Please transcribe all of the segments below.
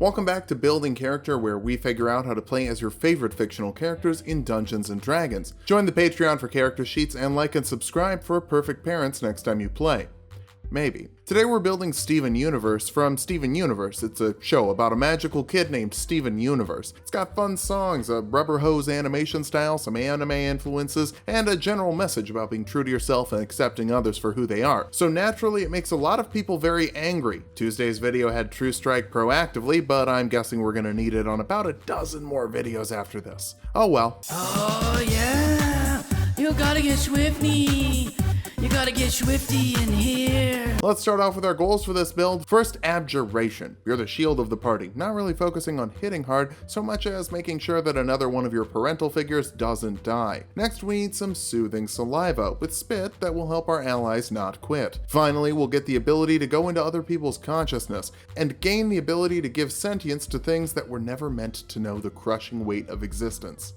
Welcome back to Building Character, where we figure out how to play as your favorite fictional characters in Dungeons & Dragons. Join the Patreon for character sheets and like and subscribe for perfect parents next time you play. Maybe. Today we're building Steven Universe from Steven Universe. It's a show about a magical kid named Steven Universe. It's got fun songs, a rubber hose animation style, some anime influences, and a general message about being true to yourself and accepting others for who they are. So naturally it makes a lot of people very angry. Tuesday's video had True Strike proactively, but I'm guessing we're gonna need it on about a dozen more videos after this. Oh well. Oh yeah, you gotta get swifty. You gotta get swifty in here. Let's start off with our goals for this build. First, abjuration. You're the shield of the party, not really focusing on hitting hard so much as making sure that another one of your parental figures doesn't die. Next, we need some soothing saliva with spit that will help our allies not quit. Finally, we'll get the ability to go into other people's consciousness and gain the ability to give sentience to things that were never meant to know the crushing weight of existence.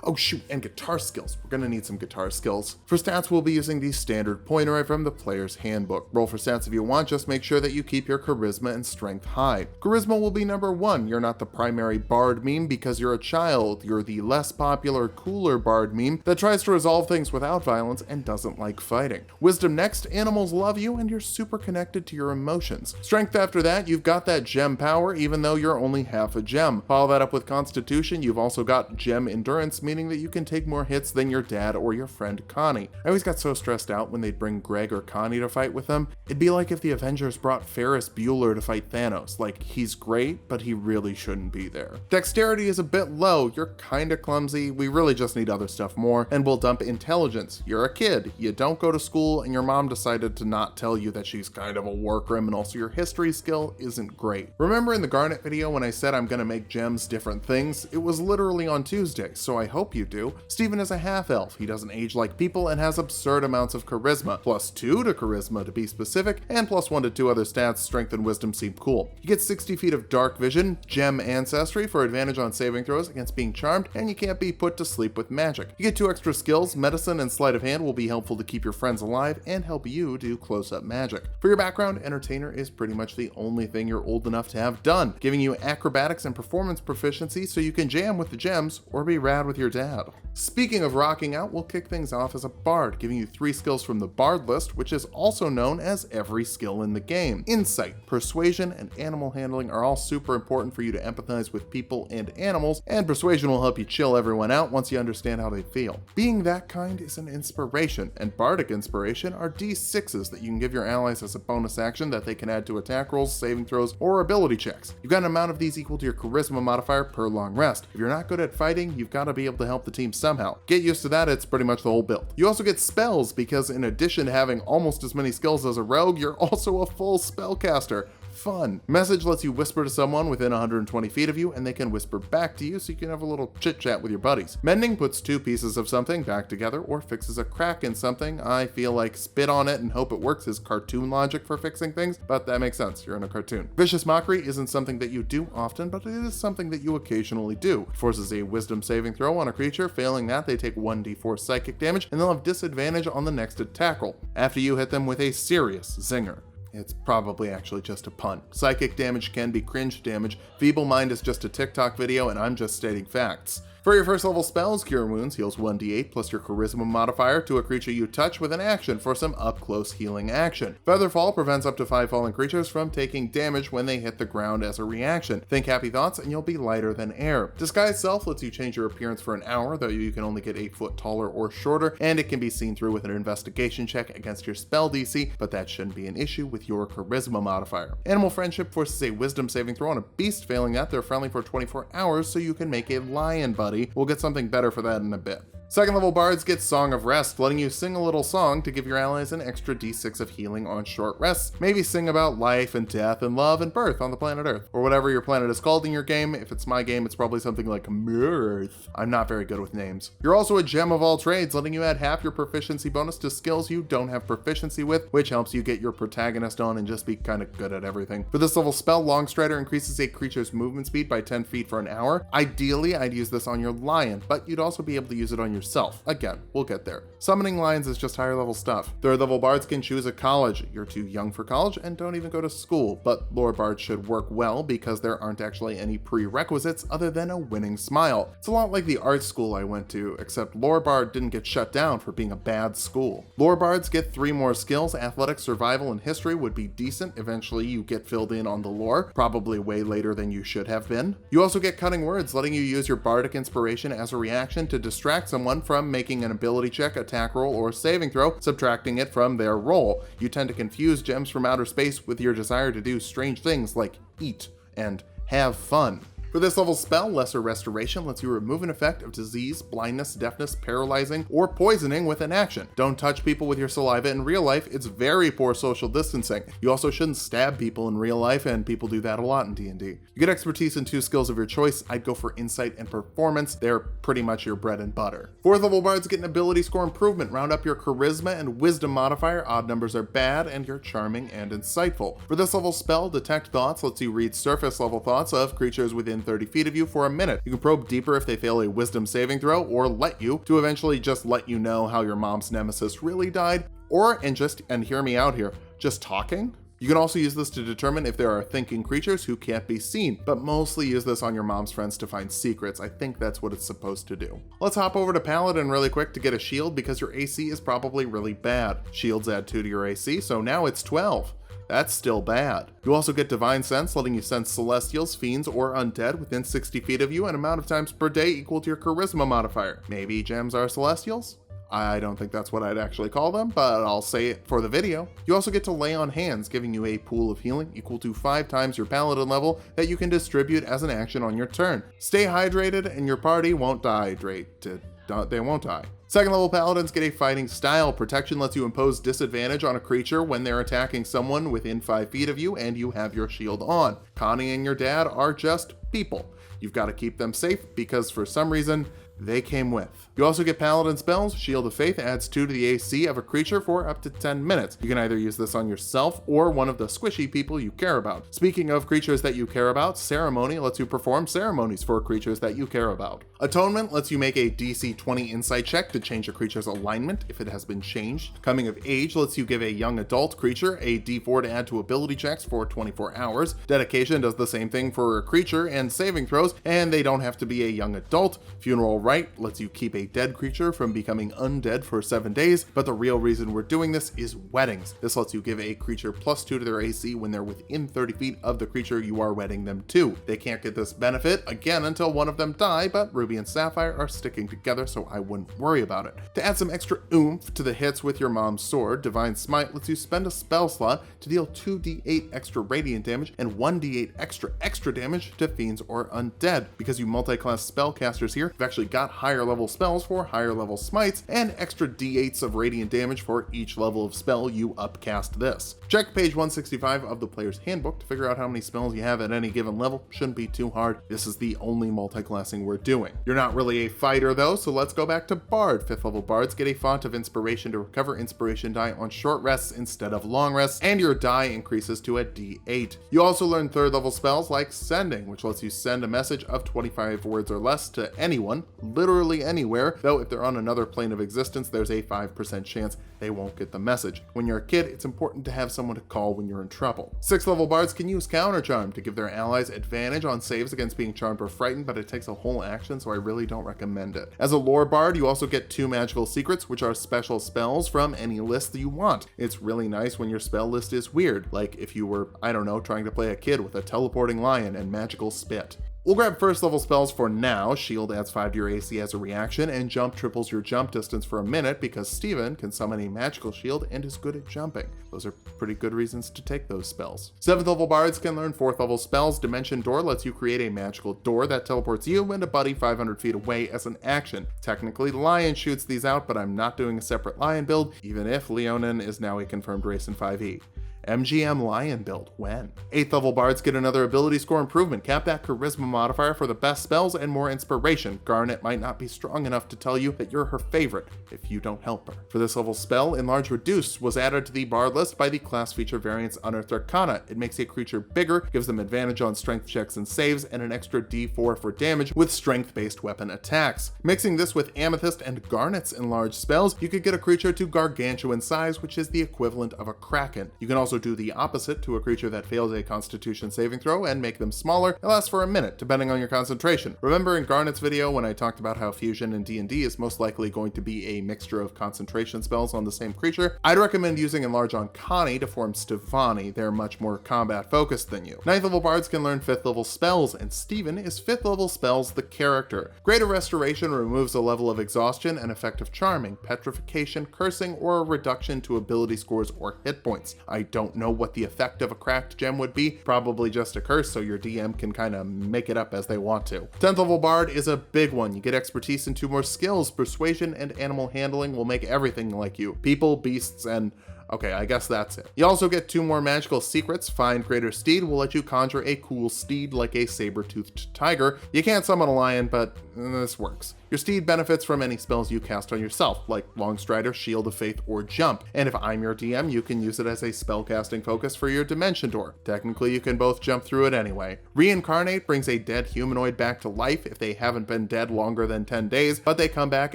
Oh shoot, and guitar skills. We're gonna need some guitar skills. For stats, we'll be using the standard pointer right from the player's handbook. Roll for stats if you want, just make sure that you keep your charisma and strength high. Charisma will be number 1. You're not the primary bard meme because you're a child. You're the less popular, cooler bard meme that tries to resolve things without violence and doesn't like fighting. Wisdom next, animals love you and you're super connected to your emotions. Strength after that, you've got that gem power even though you're only half a gem. Follow that up with constitution, you've also got gem endurance, meaning that you can take more hits than your dad or your friend Connie. I always got so stressed out when they'd bring Greg or Connie to fight with them. It'd be like if the Avengers brought Ferris Bueller to fight Thanos. Like, he's great, but he really shouldn't be there. Dexterity is a bit low. You're kinda clumsy. We really just need other stuff more, and we'll dump intelligence. You're a kid. You don't go to school, and your mom decided to not tell you that she's kind of a war criminal, so your history skill isn't great. Remember in the Garnet video when I said I'm gonna make gems different things? It was literally on Tuesday, so I hope you do. Steven is a half-elf. He doesn't age like people and has absurd amounts of charisma. +2 to charisma to be specific, and +1 to 2 other stats. Strength and wisdom seem cool. You get 60 feet of dark vision, gem ancestry for advantage on saving throws against being charmed, and you can't be put to sleep with magic. You get 2 extra skills. Medicine and sleight of hand will be helpful to keep your friends alive and help you do close-up magic. For your background, entertainer is pretty much the only thing you're old enough to have done, giving you acrobatics and performance proficiency so you can jam with the gems or be rad with your dad. Speaking of rocking out, we'll kick things off as a bard, giving you 3 skills from the bard list, which is also known as every skill in the game. Insight, persuasion, and animal handling are all super important for you to empathize with people and animals, and persuasion will help you chill everyone out once you understand how they feel. Being that kind is an inspiration, and bardic inspiration are D6s that you can give your allies as a bonus action that they can add to attack rolls, saving throws, or ability checks. You've got an amount of these equal to your charisma modifier per long rest. If you're not good at fighting, you've got to be able to help the team somehow. Get used to that, it's pretty much the whole build. You also get spells because in addition to having almost as many skills as a rogue, you're also a full spellcaster. Fun. Message lets you whisper to someone within 120 feet of you and they can whisper back to you so you can have a little chit chat with your buddies. Mending puts 2 pieces of something back together or fixes a crack in something. I feel like spit on it and hope it works is cartoon logic for fixing things, but that makes sense, you're in a cartoon. Vicious mockery isn't something that you do often, but it is something that you occasionally do. It forces a wisdom saving throw on a creature, failing that they take 1d4 psychic damage and they'll have disadvantage on the next attack roll after you hit them with a serious zinger. It's probably actually just a pun. Psychic damage can be cringe damage. Feeble Mind is just a TikTok video and I'm just stating facts. For your first level spells, Cure Wounds heals 1d8 plus your charisma modifier to a creature you touch with an action for some up-close healing action. Featherfall prevents up to 5 fallen creatures from taking damage when they hit the ground as a reaction. Think happy thoughts and you'll be lighter than air. Disguise Self lets you change your appearance for an hour, though you can only get 8 foot taller or shorter, and it can be seen through with an investigation check against your spell DC, but that shouldn't be an issue with your charisma modifier. Animal Friendship forces a wisdom saving throw on a beast, failing that they're friendly for 24 hours so you can make a lion buddy. We'll get something better for that in a bit. Second level bards get Song of Rest, letting you sing a little song to give your allies an extra d6 of healing on short rests. Maybe sing about life and death and love and birth on the planet Earth, or whatever your planet is called in your game. If it's my game, it's probably something like Mirth. I'm not very good with names. You're also a gem of all trades, letting you add half your proficiency bonus to skills you don't have proficiency with, which helps you get your protagonist on and just be kind of good at everything. For this level spell, Longstrider increases a creature's movement speed by 10 feet for an hour. Ideally, I'd use this on your lion, but you'd also be able to use it on your yourself. Again, we'll get there. Summoning lions is just higher level stuff. Third level bards can choose a college. You're too young for college and don't even go to school, but lore bards should work well because there aren't actually any prerequisites other than a winning smile. It's a lot like the art school I went to, except lore bard didn't get shut down for being a bad school. Lore bards get 3 more skills. Athletics, survival, and history would be decent. Eventually you get filled in on the lore, probably way later than you should have been. You also get cutting words, letting you use your bardic inspiration as a reaction to distract someone from making an ability check, attack roll, or saving throw, subtracting it from their roll. You tend to confuse gems from outer space with your desire to do strange things like eat and have fun. For this level spell, Lesser Restoration lets you remove an effect of disease, blindness, deafness, paralyzing, or poisoning with an action. Don't touch people with your saliva in real life, it's very poor social distancing. You also shouldn't stab people in real life, and people do that a lot in D&D. You get expertise in 2 skills of your choice. I'd go for Insight and Performance, they're pretty much your bread and butter. 4th level bards get an ability score improvement, round up your Charisma and Wisdom modifier, odd numbers are bad, and you're charming and insightful. For this level spell, Detect Thoughts lets you read surface level thoughts of creatures within 30 feet of you for a minute. You can probe deeper if they fail a wisdom saving throw, or let you, to eventually just let you know how your mom's nemesis really died, or, and hear me out here, just talking. You can also use this to determine if there are thinking creatures who can't be seen, but mostly use this on your mom's friends to find secrets. I think that's what it's supposed to do. Let's hop over to Paladin really quick to get a shield because your AC is probably really bad. Shields add 2 to your AC, so now it's 12. That's still bad. You also get Divine Sense, letting you sense celestials, fiends, or undead within 60 feet of you an amount of times per day equal to your Charisma modifier. Maybe gems are celestials? I don't think that's what I'd actually call them, but I'll say it for the video. You also get to Lay on Hands, giving you a pool of healing equal to 5 times your Paladin level that you can distribute as an action on your turn. Stay hydrated and your party won't dehydrate. They won't die. 2nd level paladins get a fighting style. Protection lets you impose disadvantage on a creature when they're attacking someone within 5 feet of you and you have your shield on. Connie and your dad are just people. You've got to keep them safe because for some reason, they came with. You also get Paladin spells. Shield of Faith adds 2 to the AC of a creature for up to 10 minutes. You can either use this on yourself or one of the squishy people you care about. Speaking of creatures that you care about, Ceremony lets you perform ceremonies for creatures that you care about. Atonement lets you make a DC 20 insight check to change a creature's alignment if it has been changed. Coming of Age lets you give a young adult creature a D4 to add to ability checks for 24 hours. Dedication does the same thing for a creature and saving throws, and they don't have to be a young adult. Funeral Rite lets you keep a dead creature from becoming undead for 7 days, but the real reason we're doing this is weddings. This lets you give a creature +2 to their AC when they're within 30 feet of the creature you are wedding them to. They can't get this benefit again until one of them die, but Ruby and Sapphire are sticking together, so I wouldn't worry about it. To add some extra oomph to the hits with your mom's sword, Divine Smite lets you spend a spell slot to deal 2d8 extra radiant damage and 1d8 extra damage to fiends or undead. Because you multi-class spellcasters here, you've actually got higher level spells for higher level smites and extra d8s of radiant damage for each level of spell you upcast this. Check page 165 of the player's handbook to figure out how many spells you have at any given level. Shouldn't be too hard. This is the only multi-classing we're doing. You're not really a fighter though, so let's go back to Bard. 5th level bards get a font of inspiration to recover inspiration die on short rests instead of long rests, and your die increases to a d8. You also learn 3rd level spells like Sending, which lets you send a message of 25 words or less to anyone, literally anywhere, though if they're on another plane of existence, there's a 5% chance they won't get the message. When you're a kid, it's important to have someone to call when you're in trouble. 6th level bards can use Counter Charm to give their allies advantage on saves against being charmed or frightened, but it takes a whole action, so I really don't recommend it. As a lore bard, you also get 2 magical secrets, which are special spells from any list that you want. It's really nice when your spell list is weird, like if you were, I don't know, trying to play a kid with a teleporting lion and magical spit. We'll grab 1st level spells for now. Shield adds 5 to your AC as a reaction, and Jump triples your jump distance for a minute because Steven can summon a magical shield and is good at jumping. Those are pretty good reasons to take those spells. 7th level bards can learn 4th level spells. Dimension Door lets you create a magical door that teleports you and a buddy 500 feet away as an action. Technically, Lion shoots these out, but I'm not doing a separate Lion build, even if Leonin is now a confirmed race in 5e. MGM Lion build, when? 8th level bards get another ability score improvement, cap that charisma modifier for the best spells and more inspiration. Garnet might not be strong enough to tell you that you're her favorite if you don't help her. For this level spell, Enlarge Reduce was added to the bard list by the class feature variants Unearthed Arcana. It makes a creature bigger, gives them advantage on strength checks and saves, and an extra d4 for damage with strength-based weapon attacks. Mixing this with Amethyst and Garnet's enlarged spells, you could get a creature to gargantuan size, which is the equivalent of a kraken. You can also do the opposite to a creature that fails a constitution saving throw and make them smaller. It lasts for a minute, depending on your concentration. Remember in Garnet's video when I talked about how fusion in D&D is most likely going to be a mixture of concentration spells on the same creature? I'd recommend using Enlarge on Connie to form Stevani. They're much more combat focused than you. 9th level bards can learn 5th level spells, and Steven is 5th level spells the character. Greater Restoration removes a level of exhaustion and effective charming, petrification, cursing, or a reduction to ability scores or hit points. I don't know what the effect of a cracked gem would be, probably just a curse, so your DM can kind of make it up as they want to. 10th level bard is a big one. You get expertise in 2 more skills. Persuasion and animal handling will make everything like you. People, beasts, and okay, I guess that's it. You also get 2 more magical secrets. Find Greater Steed will let you conjure a cool steed like a saber-toothed tiger. You can't summon a lion, but this works. Your steed benefits from any spells you cast on yourself, like Longstrider, Shield of Faith, or Jump. And if I'm your DM, you can use it as a spellcasting focus for your Dimension Door. Technically, you can both jump through it anyway. Reincarnate brings a dead humanoid back to life if they haven't been dead longer than 10 days, but they come back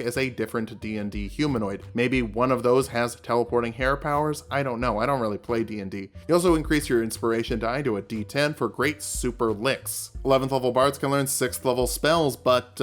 as a different D&D humanoid. Maybe one of those has teleporting hair powers? I don't know. I don't really play D&D. You also increase your inspiration die to a D10 for great super licks. 11th level bards can learn 6th level spells, but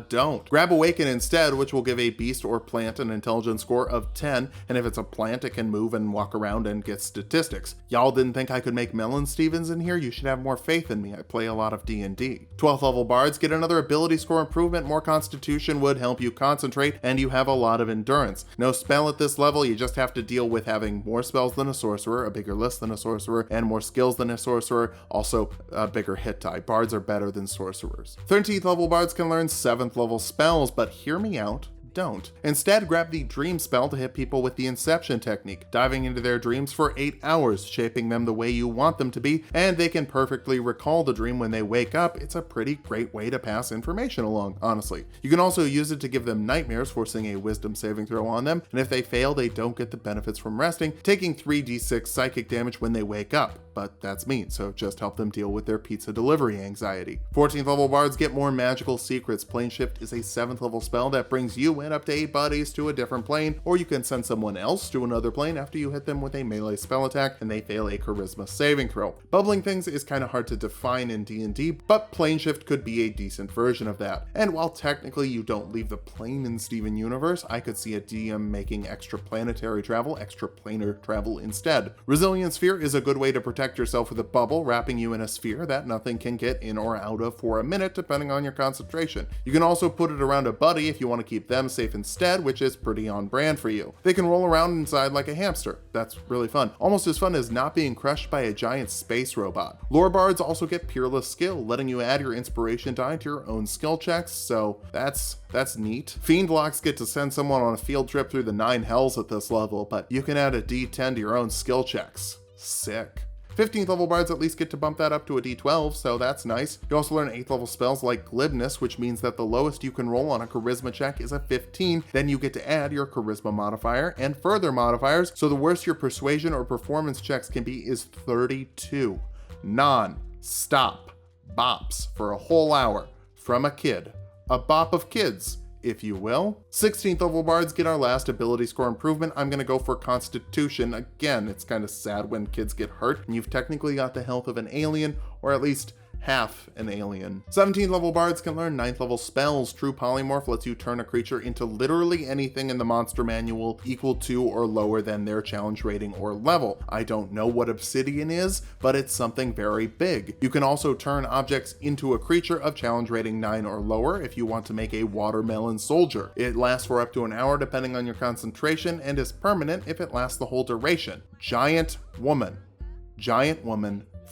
don't. Grab Awaken instead, which will give a beast or plant an intelligence score of 10, and if it's a plant, it can move and walk around and get statistics. Y'all didn't think I could make Melon Stevens in here? You should have more faith in me. I play a lot of D&D. 12th level bards get another ability score improvement. More constitution would help you concentrate, and you have a lot of endurance. No spell at this level, you just have to deal with having more spells than a sorcerer, a bigger list than a sorcerer, and more skills than a sorcerer, also a bigger hit die. Bards are better than sorcerers. 13th level bards can learn 7th level spells, but hear me out. Don't. Instead, grab the dream spell to hit people with the Inception technique, diving into their dreams for 8 hours, shaping them the way you want them to be, and they can perfectly recall the dream when they wake up. It's a pretty great way to pass information along, honestly. You can also use it to give them nightmares, forcing a wisdom saving throw on them, and if they fail, they don't get the benefits from resting, taking 3d6 psychic damage when they wake up. But that's mean, so just help them deal with their pizza delivery anxiety. 14th level bards get more magical secrets. Plane Shift is a 7th level spell that brings you and up to 8 buddies to a different plane, or you can send someone else to another plane after you hit them with a melee spell attack and they fail a charisma saving throw. Bubbling things is kind of hard to define in D&D, but Plane Shift could be a decent version of that. And while technically you don't leave the plane in Steven Universe, I could see a DM making extra planetary travel, extra planar travel instead. Resilient Sphere is a good way to protect yourself with a bubble, wrapping you in a sphere that nothing can get in or out of for a minute, depending on your concentration. You can also put it around a buddy if you want to keep them safe instead, which is pretty on brand for you. They can roll around inside like a hamster. That's really fun. Almost as fun as not being crushed by a giant space robot. Lore bards also get Peerless Skill, letting you add your inspiration die to your own skill checks, so that's neat. Fiend locks get to send someone on a field trip through the 9 hells at this level, but you can add a d10 to your own skill checks. Sick. 15th level bards at least get to bump that up to a d12, so that's nice. You also learn 8th level spells like Glibness, which means that the lowest you can roll on a charisma check is a 15. Then you get to add your charisma modifier and further modifiers, so the worst your persuasion or performance checks can be is 32. Non-stop bops for a whole hour from a kid. A bop of kids, if you will. 16th level bards get our last ability score improvement. I'm gonna go for Constitution. Again, it's kind of sad when kids get hurt and you've technically got the health of an alien, or at least half an alien. 17th level bards can learn 9th level spells. True Polymorph lets you turn a creature into literally anything in the monster manual equal to or lower than their challenge rating or level. I don't know what Obsidian is, but it's something very big. You can also turn objects into a creature of challenge rating 9 or lower if you want to make a watermelon soldier. It lasts for up to an hour depending on your concentration and is permanent if it lasts the whole duration. Giant woman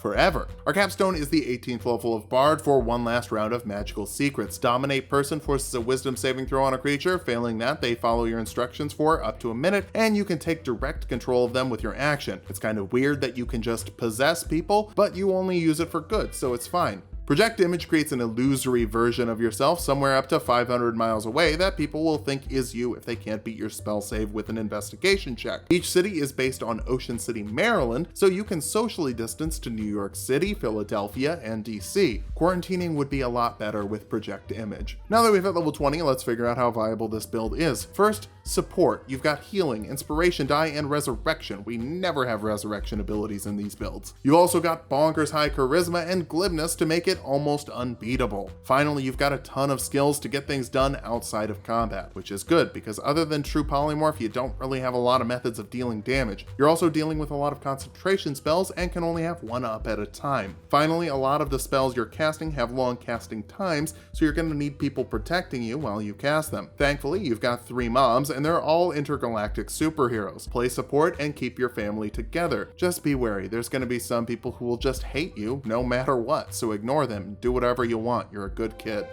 forever. Our capstone is the 18th level of Bard for one last round of magical secrets. Dominate person forces a wisdom saving throw on a creature. Failing that, they follow your instructions for up to a minute, and you can take direct control of them with your action. It's kind of weird that you can just possess people, but you only use it for good, so it's fine. Project Image creates an illusory version of yourself somewhere up to 500 miles away that people will think is you if they can't beat your spell save with an investigation check. Each city is based on Ocean City, Maryland, so you can socially distance to New York City, Philadelphia, and DC. Quarantining would be a lot better with Project Image. Now that we've hit level 20, let's figure out how viable this build is. First, support. You've got healing, inspiration die, and resurrection. We never have resurrection abilities in these builds. You've also got bonkers high charisma and glibness to make it almost unbeatable. Finally, you've got a ton of skills to get things done outside of combat, which is good because other than true polymorph, you don't really have a lot of methods of dealing damage. You're also dealing with a lot of concentration spells and can only have one up at a time. Finally, a lot of the spells you're casting have long casting times, so you're going to need people protecting you while you cast them. Thankfully, you've got 3 mobs and they're all intergalactic superheroes. Play support and keep your family together. Just be wary, there's going to be some people who will just hate you no matter what, so ignore them. Do whatever you want. You're a good kid.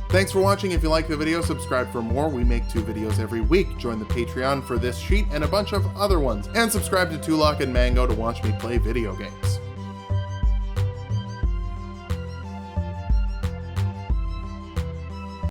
Thanks for watching. If you like the video, subscribe for more. We make 2 videos every week. Join the Patreon for this sheet and a bunch of other ones. And subscribe to Tulok and Mango to watch me play video games.